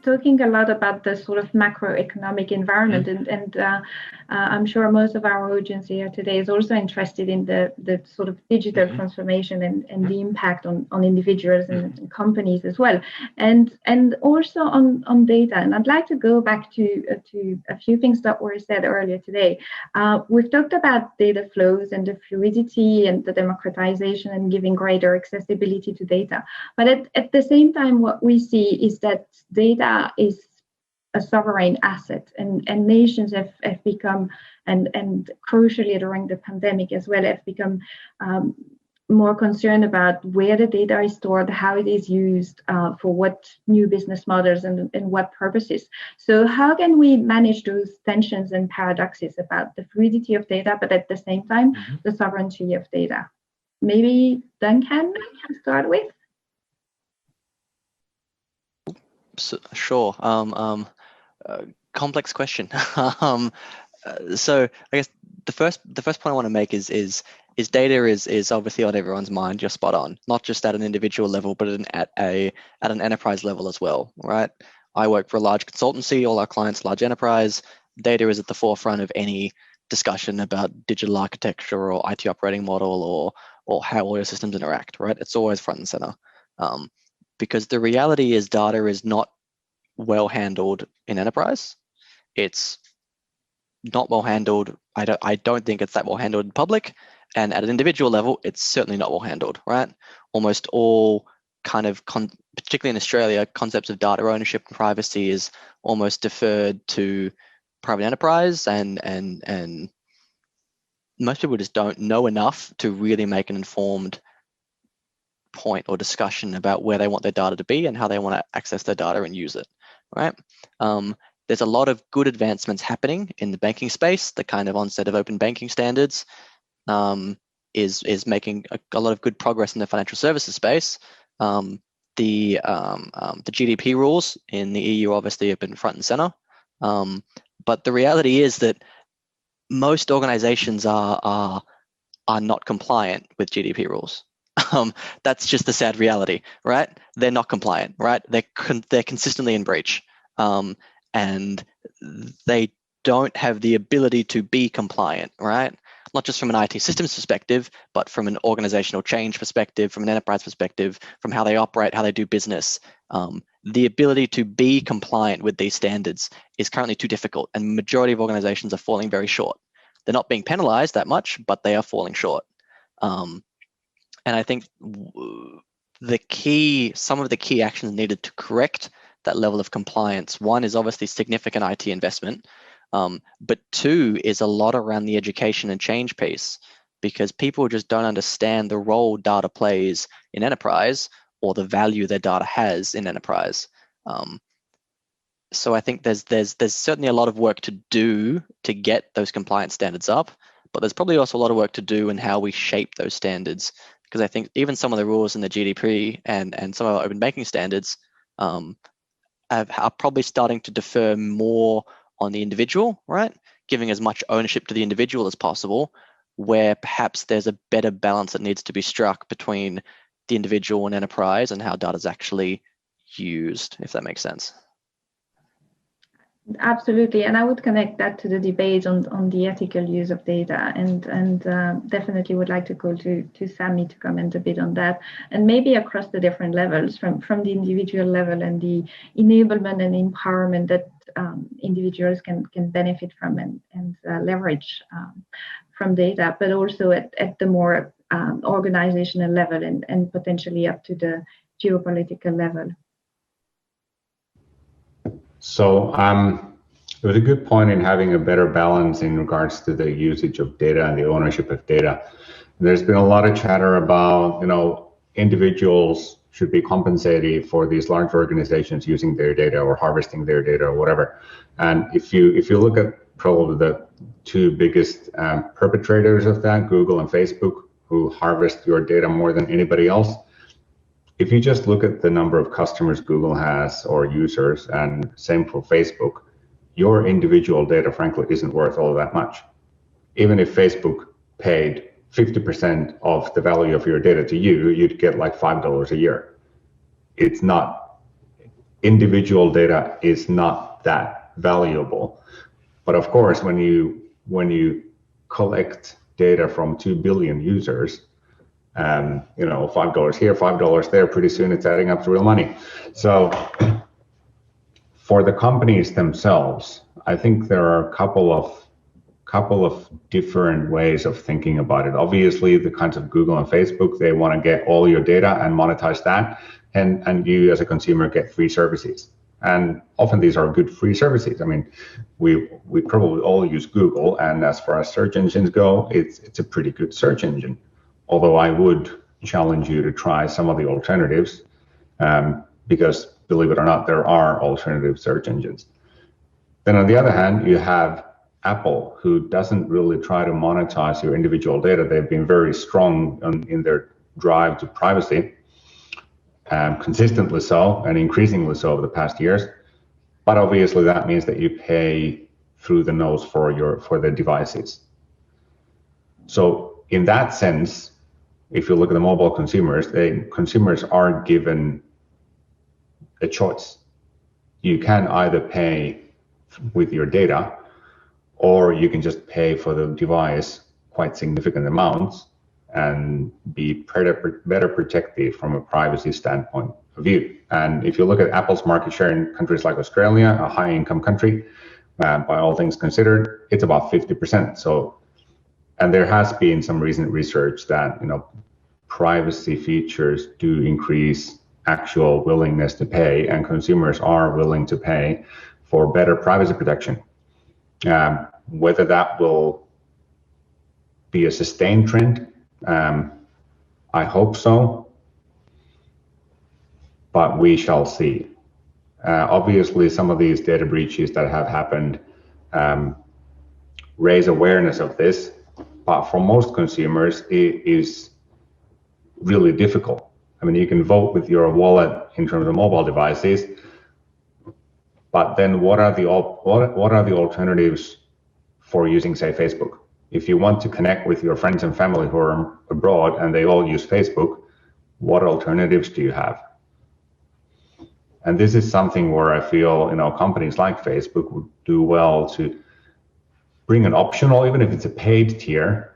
talking a lot about the sort of macroeconomic environment, and I'm sure most of our audience here today is also interested in the sort of digital transformation and the impact on individuals and companies as well, and also on data. And I'd like to go back to a few things that were said earlier today. We've talked about data flows and the fluidity and the democratization and giving greater accessibility to data. But at the same time, what we see is that data is a sovereign asset, and nations have become, and crucially during the pandemic as well, have become more concerned about where the data is stored, how it is used, for what new business models and what purposes. So how can we manage those tensions and paradoxes about the fluidity of data, but at the same time, the sovereignty of data? Maybe Duncan can start with. Sure. Complex question. So I guess the first point I want to make is data is obviously on everyone's mind. You're spot on, not just at an individual level, but at an enterprise level as well, right? I work for a large consultancy. All our clients, large enterprise. Data is at the forefront of any discussion about digital architecture or IT operating model or how all your systems interact, right? It's always front and center. Because the reality is data is not well handled in enterprise. It's not well handled. I don't think it's that well handled in public, and at an individual level, it's certainly not well handled, right? Almost all kind of, particularly in Australia, concepts of data ownership and privacy is almost deferred to private enterprise, and most people just don't know enough to really make an informed point or discussion about where they want their data to be and how they want to access their data and use it, right? There's a lot of good advancements happening in the banking space. The kind of onset of open banking standards is making a lot of good progress in the financial services space. The GDP rules in the EU obviously have been front and center, but the reality is that most organizations are not compliant with GDP rules. That's just the sad reality, right? They're not compliant, right? They're consistently in breach, and they don't have the ability to be compliant, right? Not just from an IT systems perspective, but from an organizational change perspective, from an enterprise perspective, from how they operate, how they do business. The ability to be compliant with these standards is currently too difficult, and the majority of organizations are falling very short. They're not being penalized that much, but they are falling short. And I think some of the key actions needed to correct that level of compliance, one is obviously significant IT investment, but two is a lot around the education and change piece, because people just don't understand the role data plays in enterprise or the value their data has in enterprise. So I think there's certainly a lot of work to do to get those compliance standards up, but there's probably also a lot of work to do in how we shape those standards. Because I think even some of the rules in the GDP and some of our open banking standards are probably starting to defer more on the individual, right? Giving as much ownership to the individual as possible, where perhaps there's a better balance that needs to be struck between the individual and enterprise and how data is actually used, if that makes sense. Absolutely, and I would connect that to the debate on the ethical use of data, and definitely would like to go to Sammy to comment a bit on that, and maybe across the different levels, from the individual level and the enablement and empowerment that individuals can benefit from and leverage from data, but also at the more organizational level and potentially up to the geopolitical level. So it was a good point in having a better balance in regards to the usage of data and the ownership of data. There's been a lot of chatter about, individuals should be compensated for these large organizations using their data or harvesting their data or whatever. And if you look at probably the two biggest perpetrators of that, Google and Facebook, who harvest your data more than anybody else, if you just look at the number of customers Google has or users, and same for Facebook, your individual data, frankly, isn't worth all that much. Even if Facebook paid 50% of the value of your data to you, you'd get like $5 a year. It's not individual data is not that valuable. But of course, when you collect data from 2 billion users, $5 here, $5 there, pretty soon it's adding up to real money. So for the companies themselves, I think there are a couple of different ways of thinking about it. Obviously, the kinds of Google and Facebook, they want to get all your data and monetize that, and you as a consumer get free services. And often these are good free services. I mean, we probably all use Google, and as far as search engines go, it's a pretty good search engine. Although I would challenge you to try some of the alternatives, because believe it or not, there are alternative search engines. Then on the other hand, you have Apple, who doesn't really try to monetize your individual data. They've been very strong in their drive to privacy, consistently so and increasingly so over the past years. But obviously that means that you pay through the nose for the devices. So in that sense, if you look at the mobile consumers, consumers are given a choice. You can either pay with your data, or you can just pay for the device quite significant amounts and be better protected from a privacy standpoint of view. And if you look at Apple's market share in countries like Australia, a high income country, by all things considered, it's about 50%. So, and there has been some recent research that, privacy features do increase actual willingness to pay, and consumers are willing to pay for better privacy protection. Whether that will be a sustained trend, I hope so, but we shall see. Obviously, some of these data breaches that have happened raise awareness of this, but for most consumers, it is really difficult. I mean, you can vote with your wallet in terms of mobile devices, but then what are the alternatives for using, say, Facebook? If you want to connect with your friends and family who are abroad and they all use Facebook, what alternatives do you have? And this is something where I feel, companies like Facebook would do well to bring an optional, even if it's a paid tier,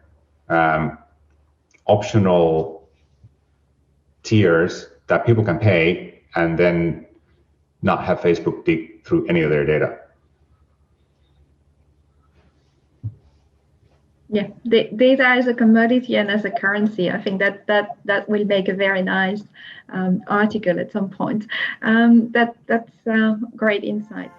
optional tiers that people can pay and then not have Facebook dig through any of their data. Yeah, data as a commodity and as a currency. I think that will make a very nice article at some point. That's great insight.